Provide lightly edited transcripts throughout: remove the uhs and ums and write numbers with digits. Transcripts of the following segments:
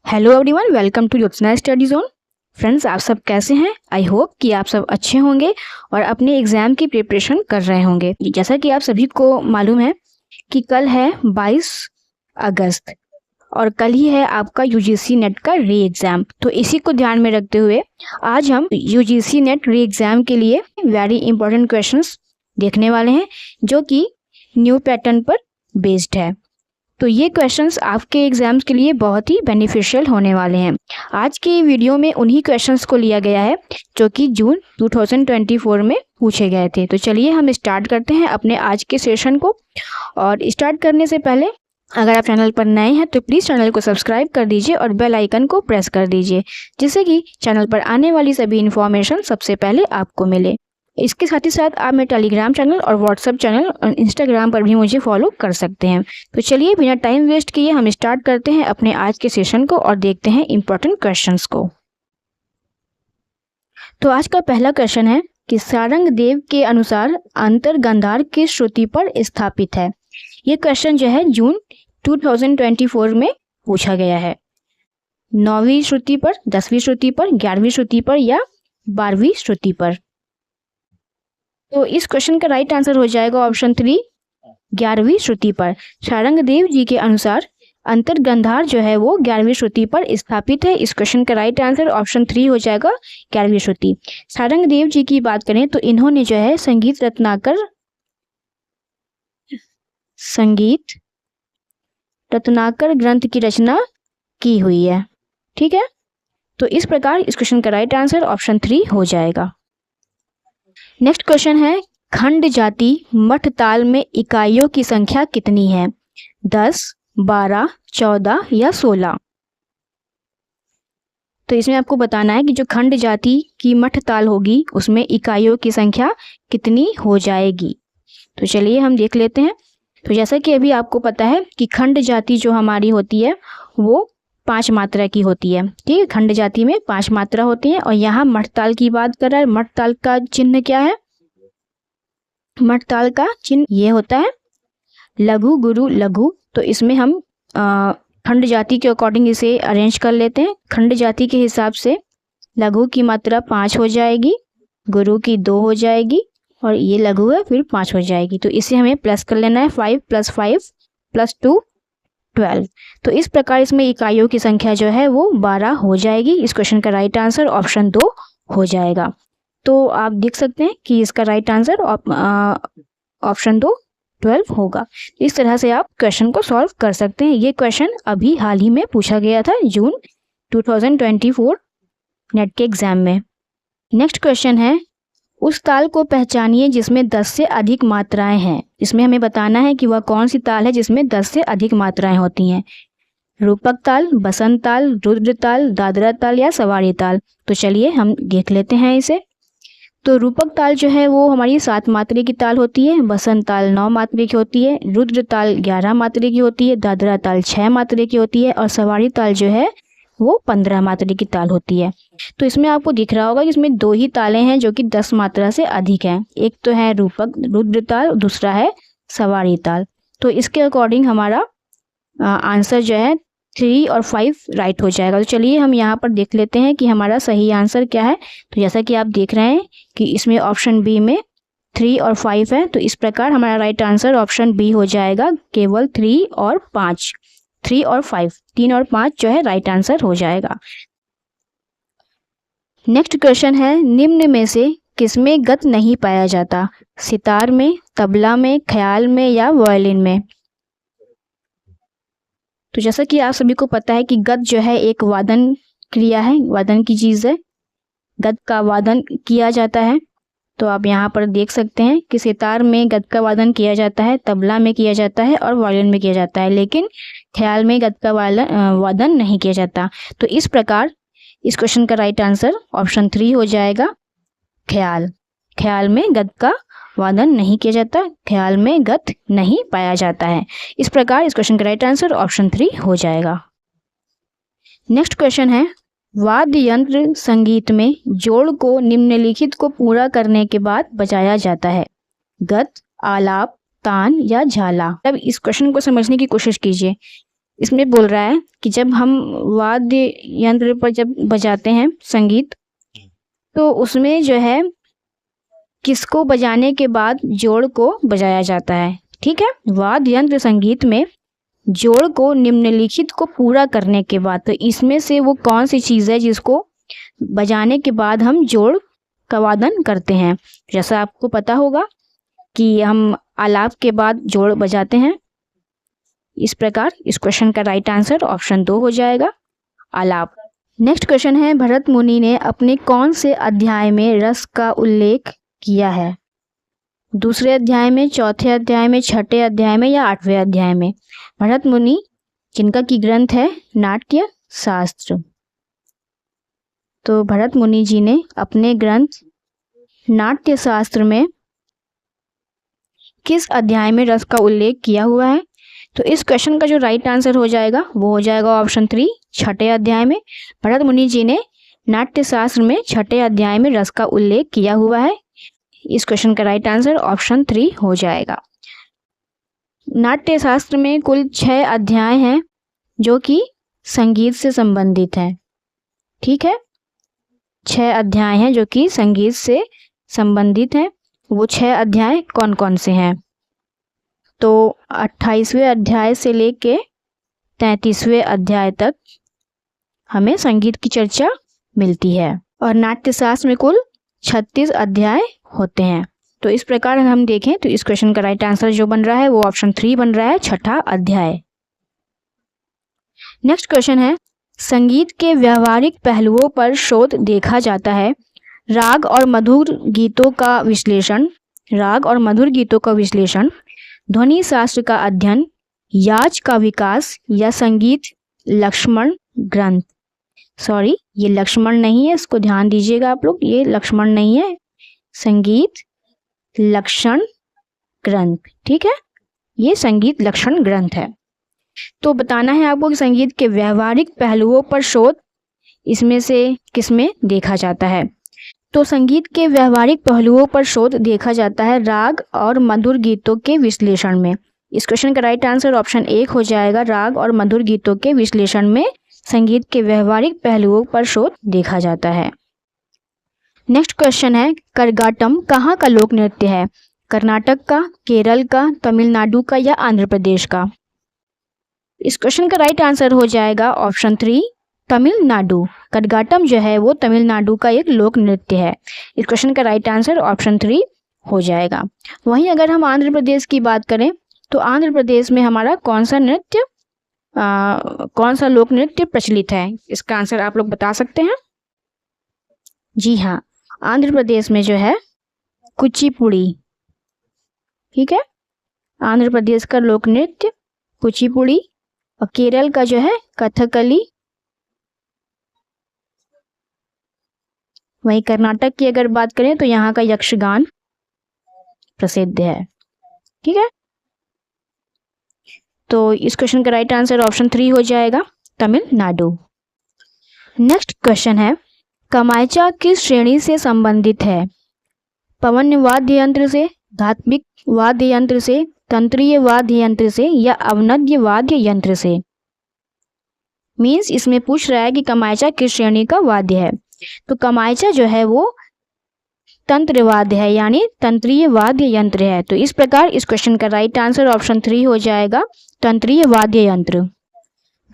Hello everyone, welcome to Jyotsna study zone. Friends, आप सब कैसे हैं? आई होप कि आप सब अच्छे होंगे और अपने एग्ज़ाम की प्रिपरेशन कर रहे होंगे। जैसा कि आप सभी को मालूम है कि कल है 22 अगस्त और कल ही है आपका यूजीसी नेट का री एग्ज़ाम। तो इसी को ध्यान में रखते हुए आज हम यूजीसी नेट री एग्ज़ाम के लिए वेरी इंपॉर्टेंट क्वेश्चंस देखने वाले हैं जो कि न्यू पैटर्न पर बेस्ड है। तो ये क्वेश्चंस आपके एग्जाम्स के लिए बहुत ही बेनिफिशियल होने वाले हैं। आज के वीडियो में उन्हीं क्वेश्चंस को लिया गया है जो कि जून 2024 में पूछे गए थे। तो चलिए हम स्टार्ट करते हैं अपने आज के सेशन को। और स्टार्ट करने से पहले अगर आप चैनल पर नए हैं तो प्लीज़ चैनल को सब्सक्राइब कर दीजिए और बेल आइकन को प्रेस कर दीजिए, जिससे कि चैनल पर आने वाली सभी इन्फॉर्मेशन सबसे पहले आपको मिले। इसके साथ ही साथ आप मेरे टेलीग्राम चैनल और व्हाट्सएप चैनल और इंस्टाग्राम पर भी मुझे फॉलो कर सकते हैं। तो चलिए बिना टाइम वेस्ट किए हम स्टार्ट करते हैं अपने आज के सेशन को और देखते हैं इम्पोर्टेंट क्वेश्चंस को। तो आज का पहला क्वेश्चन है कि सारंग देव के अनुसार अंतर गंधार किस श्रुति पर स्थापित है। ये क्वेश्चन जो है जून 2024 में पूछा गया है। 9वीं श्रुति पर, 10वीं श्रुति पर, 11वीं श्रुति पर या 12वीं श्रुति पर। तो इस क्वेश्चन का राइट आंसर हो जाएगा ऑप्शन 3, 11वीं श्रुति पर। सारंग देव जी के अनुसार अंतर गंधार जो है वो 11वीं श्रुति पर स्थापित है। इस क्वेश्चन का राइट आंसर ऑप्शन 3 हो जाएगा, 11वीं श्रुति। सारंग देव जी की बात करें तो इन्होंने जो है संगीत रत्नाकर ग्रंथ की रचना की हुई है। ठीक है, तो इस प्रकार इस क्वेश्चन का राइट आंसर ऑप्शन 3 हो जाएगा। नेक्स्ट क्वेश्चन है, खंड जाति मठ ताल में इकाइयों की संख्या कितनी है? 10, 12, 14 या 16। तो इसमें आपको बताना है कि जो खंड जाति की मठ ताल होगी उसमें इकाइयों की संख्या कितनी हो जाएगी। तो चलिए हम देख लेते हैं। तो जैसा कि अभी आपको पता है कि खंड जाति जो हमारी होती है वो 5 मात्रा की होती है। ठीक है, खंड जाति में 5 मात्रा होती है। और यहाँ मठ ताल की बात कर रहा है। मठ ताल का चिन्ह क्या है? मठ ताल का चिन्ह ये होता है लघु गुरु लघु। तो इसमें हम खंड जाति के अकॉर्डिंग इसे अरेंज कर लेते हैं। खंड जाति के हिसाब से लघु की मात्रा 5 हो जाएगी, गुरु की 2 हो जाएगी और ये लघु है फिर 5 हो जाएगी। तो इसे हमें प्लस कर लेना है, 5 + 5 + 2 12। तो इस प्रकार इसमें इकाइयों की संख्या जो है वो 12 हो जाएगी। इस क्वेश्चन का राइट आंसर ऑप्शन 2 हो जाएगा। तो आप देख सकते हैं कि इसका राइट आंसर ऑप्शन 2 12 होगा। इस तरह से आप क्वेश्चन को सॉल्व कर सकते हैं। ये क्वेश्चन अभी हाल ही में पूछा गया था जून 2024 नेट के एग्जाम में। नेक्स्ट क्वेश्चन है, उस ताल को पहचानिए जिसमें 10 से अधिक मात्राएं हैं। इसमें हमें बताना है कि वह कौन सी ताल है जिसमें 10 से अधिक मात्राएं होती हैं। रूपक ताल, बसंत ताल, रुद्र ताल, दादरा ताल या सवारी ताल। तो चलिए हम देख लेते हैं इसे। तो रूपक ताल जो है वो हमारी 7 मात्रे की ताल होती है, बसंत ताल 9 मात्रे की होती है, रुद्र ताल 11 मात्रे की होती है, दादरा ताल 6 मात्रे की होती है और सवारी ताल जो है वो 15 मात्रे की ताल होती है। तो इसमें आपको दिख रहा होगा कि इसमें 2 ही तालें हैं जो कि 10 मात्रा से अधिक हैं। एक तो है रूपक रुद्र ताल, दूसरा है सवारी ताल। तो इसके अकॉर्डिंग हमारा आंसर जो है 3 और 5 राइट हो जाएगा। तो चलिए हम यहाँ पर देख लेते हैं कि हमारा सही आंसर क्या है। तो जैसा कि आप देख रहे हैं कि इसमें ऑप्शन बी में 3 और 5 है। तो इस प्रकार हमारा राइट आंसर ऑप्शन बी हो जाएगा, केवल 3 और 5। 3 और 5, 3 और 5 जो है राइट आंसर हो जाएगा। नेक्स्ट क्वेश्चन है, निम्न में से किसमें गत नहीं पाया जाता? सितार में, तबला में, ख्याल में या वायलिन में। तो जैसा कि आप सभी को पता है कि गत जो है एक वादन क्रिया है, वादन की चीज़ है। गत का वादन किया जाता है। तो आप यहाँ पर देख सकते हैं कि सितार में गत का वादन किया जाता है, तबला में किया जाता है और वायलिन में किया जाता है, लेकिन ख्याल में गत का वादन नहीं किया जाता। तो इस प्रकार इस क्वेश्चन का राइट आंसर ऑप्शन 3 हो जाएगा, ख्याल। ख्याल में गत का वादन नहीं किया जाता, ख्याल में गत नहीं पाया जाता है। इस प्रकार इस क्वेश्चन का राइट आंसर ऑप्शन 3 हो जाएगा। नेक्स्ट क्वेश्चन है, वाद्य यंत्र संगीत में जोड़ को निम्नलिखित को पूरा करने के बाद बजाया जाता है। गत, आलाप, तान या झाला। अब इस क्वेश्चन को समझने की कोशिश कीजिए। इसमें बोल रहा है कि जब हम वाद्य यंत्र पर जब बजाते हैं संगीत, तो उसमें जो है किसको बजाने के बाद जोड़ को बजाया जाता है। ठीक है, वाद्य यंत्र संगीत में जोड़ को निम्नलिखित को पूरा करने के बाद, तो इसमें से वो कौन सी चीज़ है जिसको बजाने के बाद हम जोड़ का वादन करते हैं। जैसा आपको पता होगा कि हम आलाप के बाद जोड़ बजाते हैं। इस प्रकार इस क्वेश्चन का राइट आंसर ऑप्शन 2 हो जाएगा, आलाप। नेक्स्ट क्वेश्चन है, भरत मुनि ने अपने कौन से अध्याय में रस का उल्लेख किया है? दूसरे अध्याय में, चौथे अध्याय में, छठे अध्याय में या 8वें अध्याय में? भरत मुनि जिनका की ग्रंथ है नाट्य शास्त्र, तो भरत मुनि जी ने अपने ग्रंथ नाट्य शास्त्र में किस अध्याय में रस का उल्लेख किया हुआ है? तो इस क्वेश्चन का जो राइट आंसर हो जाएगा वो हो जाएगा ऑप्शन 3, छठे अध्याय में। भरत मुनि जी ने नाट्य शास्त्र में छठे अध्याय में रस का उल्लेख किया हुआ है। इस क्वेश्चन का राइट आंसर ऑप्शन 3 हो जाएगा। नाट्य शास्त्र में कुल 6 अध्याय हैं जो कि संगीत से संबंधित हैं। ठीक है, 6 अध्याय हैं जो कि संगीत से संबंधित हैं। वो 6 अध्याय कौन कौन से हैं? तो 28वें अध्याय से लेके 33वें अध्याय तक हमें संगीत की चर्चा मिलती है और नाट्यशास्त्र में कुल 36 अध्याय होते हैं। तो इस प्रकार हम देखें तो इस क्वेश्चन का राइट आंसर जो बन रहा है वो ऑप्शन 3 बन रहा है, छठा अध्याय। नेक्स्ट क्वेश्चन है, संगीत के व्यवहारिक पहलुओं पर शोध देखा जाता है। राग और मधुर गीतों का विश्लेषण, राग और मधुर गीतों का विश्लेषण, ध्वनि शास्त्र का अध्ययन, याज का विकास या संगीत लक्ष्मण ग्रंथ। सॉरी, ये लक्ष्मण नहीं है, इसको ध्यान दीजिएगा आप लोग, ये लक्ष्मण नहीं है, संगीत लक्षण ग्रंथ। ठीक है, ये संगीत लक्षण ग्रंथ है। तो बताना है आपको कि संगीत के व्यवहारिक पहलुओं पर शोध इसमें से किसमें देखा जाता है? तो संगीत के व्यवहारिक पहलुओं पर शोध देखा जाता है राग और मधुर गीतों के विश्लेषण में। इस क्वेश्चन का राइट आंसर ऑप्शन 1 हो जाएगा, राग और मधुर गीतों के विश्लेषण में संगीत के व्यवहारिक पहलुओं पर शोध देखा जाता है। नेक्स्ट क्वेश्चन है, करगाटम कहाँ का लोक नृत्य है? कर्नाटक का, केरल का, तमिलनाडु का या आंध्र प्रदेश का? इस क्वेश्चन का राइट आंसर हो जाएगा ऑप्शन 3, तमिलनाडु। करगाटम जो है वो तमिलनाडु का एक लोक नृत्य है। इस क्वेश्चन का राइट आंसर ऑप्शन 3 हो जाएगा। वहीं अगर हम आंध्र प्रदेश की बात करें तो आंध्र प्रदेश में हमारा कौन सा लोक नृत्य प्रचलित है? इसका आंसर आप लोग बता सकते हैं। जी हाँ, आंध्र प्रदेश में जो है कुचिपुड़ी। ठीक है, आंध्र प्रदेश का लोक नृत्य कुचिपुड़ी और केरल का जो है कथकली। वहीं कर्नाटक की अगर बात करें तो यहाँ का यक्षगान प्रसिद्ध है। ठीक है, तो इस क्वेश्चन का राइट आंसर ऑप्शन 3 हो जाएगा, तमिलनाडु। नेक्स्ट क्वेश्चन है, कमायचा किस श्रेणी से संबंधित है? पवन वाद्य यंत्र से, धात्विक वाद्य यंत्र से, तंत्रीय वाद्य यंत्र से या अवनद्य वाद्य यंत्र से? मीन्स इसमें पूछ रहा है कि कमायचा किस श्रेणी का वाद्य है। तो कमायचा जो है वो तंत्र वाद्य है, यानी तंत्रीय वाद्य यंत्र है। तो इस प्रकार इस क्वेश्चन का राइट आंसर ऑप्शन 3 हो जाएगा, तंत्रीय वाद्य यंत्र।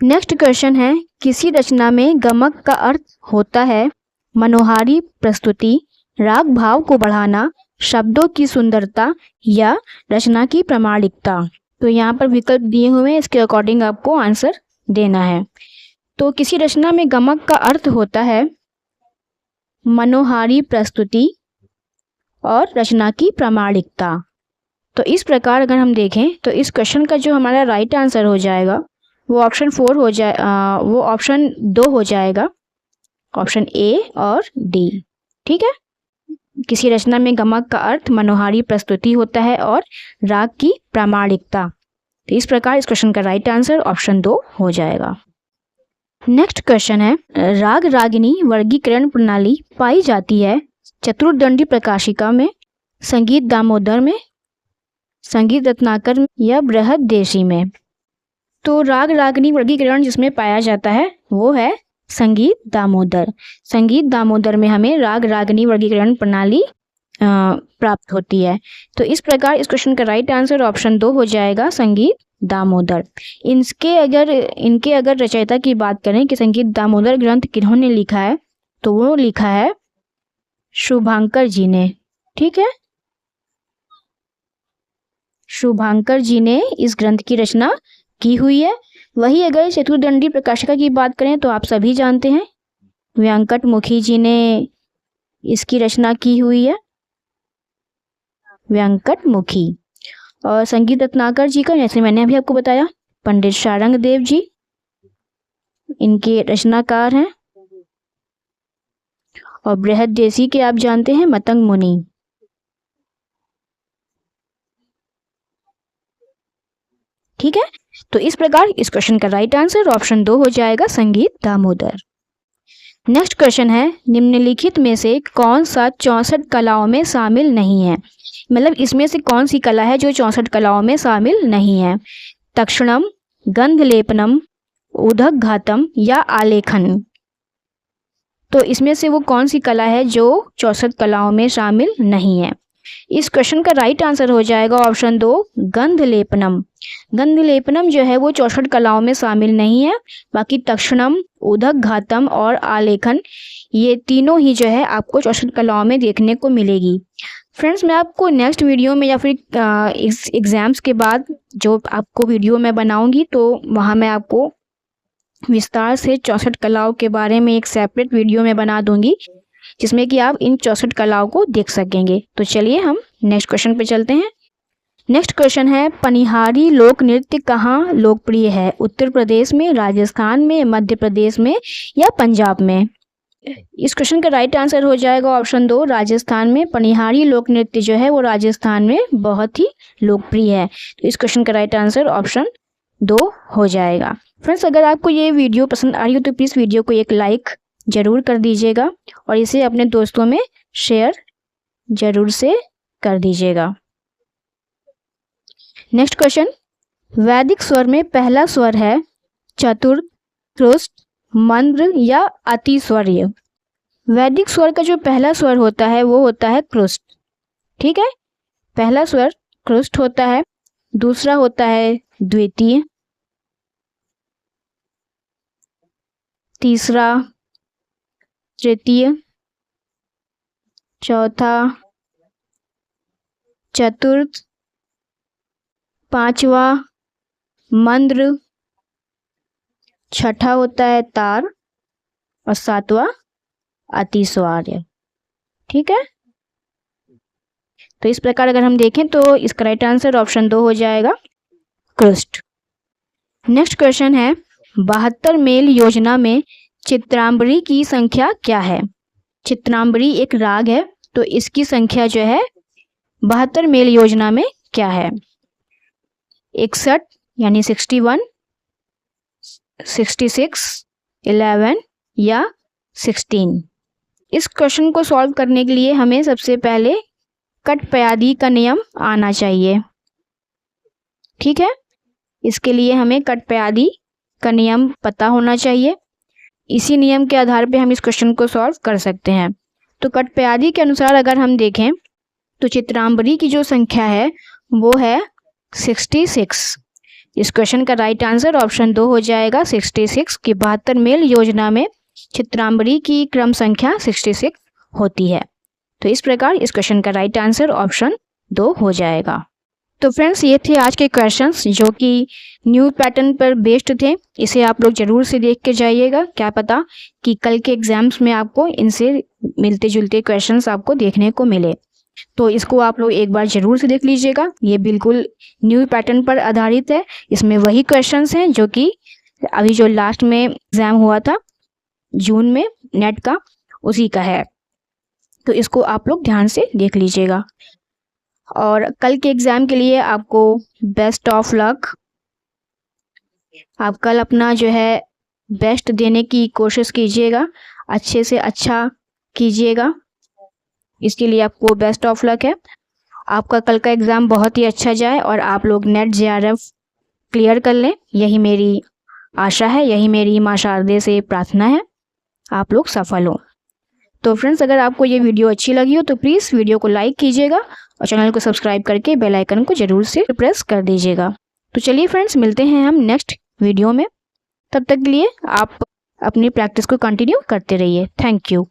नेक्स्ट क्वेश्चन है, किसी रचना में गमक का अर्थ होता है मनोहारी प्रस्तुति, राग भाव को बढ़ाना, शब्दों की सुंदरता या रचना की प्रामाणिकता। तो यहाँ पर विकल्प दिए हुए हैं, इसके अकॉर्डिंग आपको आंसर देना है। तो किसी रचना में गमक का अर्थ होता है मनोहारी प्रस्तुति और रचना की प्रामाणिकता। तो इस प्रकार अगर हम देखें तो इस क्वेश्चन का जो हमारा राइट आंसर हो जाएगा वो ऑप्शन 4 हो जाए, वो ऑप्शन 2 हो जाएगा, ऑप्शन ए और डी। ठीक है, किसी रचना में गमक का अर्थ मनोहारी प्रस्तुति होता है और राग की प्रामाणिकता। तो इस प्रकार इस क्वेश्चन का राइट आंसर ऑप्शन 2 हो जाएगा। नेक्स्ट क्वेश्चन है, राग रागिनी वर्गीकरण प्रणाली पाई जाती है चतुर्दंडी प्रकाशिका में, संगीत दामोदर में, संगीत रत्नाकर या बृहद देशी में? तो राग रागनी वर्गीकरण जिसमें पाया जाता है वो है संगीत दामोदर। संगीत दामोदर में हमें राग रागनी वर्गीकरण प्रणाली प्राप्त होती है। तो इस प्रकार इस क्वेश्चन का राइट आंसर ऑप्शन 2 हो जाएगा, संगीत दामोदर। इनके अगर रचयिता की बात करें कि संगीत दामोदर ग्रंथ किन्होंने लिखा है, तो वो लिखा है शुभांकर जी ने। ठीक है, शुभांकर जी ने इस ग्रंथ की रचना की हुई है। वही अगर चतुर्दंडी प्रकाशिका की बात करें तो आप सभी जानते हैं व्यंकटमुखी जी ने इसकी रचना की हुई है, व्यंकटमुखी। और संगीत रत्नाकर जी का, जैसे मैंने अभी आपको बताया, पंडित शारंग देव जी इनके रचनाकार हैं। और बृहददेसी के आप जानते हैं मतंग मुनि। ठीक है, तो इस प्रकार इस क्वेश्चन का राइट आंसर ऑप्शन 2 हो जाएगा, संगीत दामोदर। नेक्स्ट क्वेश्चन है, निम्नलिखित में से कौन सा 64 कलाओं में शामिल नहीं है? मतलब इसमें से कौन सी कला है जो 64 कलाओं में शामिल नहीं है? तक्षणम, गंधलेपनम, उदघातम या आलेखन। तो इसमें से वो कौन सी कला है जो 64 कलाओं में शामिल नहीं है? इस क्वेश्चन का राइट आंसर हो जाएगा ऑप्शन 2, गंधलेपनम। गंधलेपनम जो है वो 64 कलाओं में शामिल नहीं है। बाकी तक्षणम, उदघातम और आलेखन, ये तीनों ही जो है आपको 64 कलाओं में देखने को मिलेगी। फ्रेंड्स, मैं आपको नेक्स्ट वीडियो में या फिर एग्जाम्स के बाद जो आपको वीडियो मैं बनाऊंगी, तो वहाँ मैं आपको विस्तार से 64 कलाओं के बारे में एक सेपरेट वीडियो में बना दूंगी, जिसमें कि आप इन 64 कलाओं को देख सकेंगे। तो चलिए हम नेक्स्ट क्वेश्चन पे चलते हैं। नेक्स्ट क्वेश्चन है, पनिहारी लोक नृत्य कहाँ लोकप्रिय है? उत्तर प्रदेश में, राजस्थान में, मध्य प्रदेश में या पंजाब में? इस क्वेश्चन का राइट आंसर हो जाएगा ऑप्शन 2, राजस्थान में। पनिहारी लोक नृत्य जो है वो राजस्थान में बहुत ही लोकप्रिय है। तो इस क्वेश्चन का राइट आंसर ऑप्शन 2 हो जाएगा। फ्रेंड्स, अगर आपको ये वीडियो पसंद आ रही हो तो प्लीज़ वीडियो को एक लाइक जरूर कर दीजिएगा और इसे अपने दोस्तों में शेयर जरूर से कर दीजिएगा। नेक्स्ट क्वेश्चन, वैदिक स्वर में पहला स्वर है चतुर्थ, क्रुष्ट, मंद्र या अतिस्वर्य? वैदिक स्वर का जो पहला स्वर होता है वो होता है क्रुष्ट। ठीक है, पहला स्वर क्रुष्ट होता है, दूसरा होता है द्वितीय, तीसरा तृतीय, चौथा चतुर्थ, पांचवा मंद्र, छठा होता है तार और सातवां अतिस्वर्य। ठीक है, तो इस प्रकार अगर हम देखें तो इसका राइट आंसर ऑप्शन 2 हो जाएगा, क्रुष्ट। नेक्स्ट क्वेश्चन है, 72 मेल योजना में चित्रांबरी की संख्या क्या है? चित्रांबरी एक राग है, तो इसकी संख्या जो है 72 मेल योजना में क्या है? 61 यानी 61, 66, 11 या 16? इस क्वेश्चन को सॉल्व करने के लिए हमें सबसे पहले कट प्यादी का नियम आना चाहिए। ठीक है, इसके लिए हमें कट प्यादी का नियम पता होना चाहिए। इसी नियम के आधार पे हम इस क्वेश्चन को सॉल्व कर सकते हैं। तो कट प्यादी के अनुसार अगर हम देखें तो चित्रांबरी की जो संख्या है वो है 66। इस क्वेश्चन का राइट आंसर ऑप्शन 2 हो जाएगा, 66। की 72 मेल योजना में चित्रांबरी की क्रम संख्या 66 होती है। तो इस प्रकार इस क्वेश्चन का राइट आंसर ऑप्शन 2 हो जाएगा। तो फ्रेंड्स, ये थे आज के क्वेश्चंस जो कि न्यू पैटर्न पर बेस्ड थे। इसे आप लोग जरूर से देख के जाइएगा, क्या पता कि कल के एग्जाम्स में आपको इनसे मिलते जुलते क्वेश्चंस आपको देखने को मिले। तो इसको आप लोग एक बार जरूर से देख लीजिएगा। ये बिल्कुल न्यू पैटर्न पर आधारित है। इसमें वही क्वेश्चंस हैं जो कि अभी जो लास्ट में एग्जाम हुआ था जून में नेट का, उसी का है। तो इसको आप लोग ध्यान से देख लीजिएगा और कल के एग्ज़ाम के लिए आपको बेस्ट ऑफ लक। आप कल अपना जो है बेस्ट देने की कोशिश कीजिएगा, अच्छे से अच्छा कीजिएगा, इसके लिए आपको बेस्ट ऑफ लक है। आपका कल का एग्ज़ाम बहुत ही अच्छा जाए और आप लोग नेट JRF क्लियर कर लें, यही मेरी आशा है, यही मेरी मां शारदे से प्रार्थना है, आप लोग सफल हो। तो फ्रेंड्स, अगर आपको ये वीडियो अच्छी लगी हो तो प्लीज़ वीडियो को लाइक कीजिएगा और चैनल को सब्सक्राइब करके बेल आइकन को ज़रूर से प्रेस कर दीजिएगा। तो चलिए फ्रेंड्स, मिलते हैं हम नेक्स्ट वीडियो में। तब तक के लिए आप अपनी प्रैक्टिस को कंटिन्यू करते रहिए। Thank you.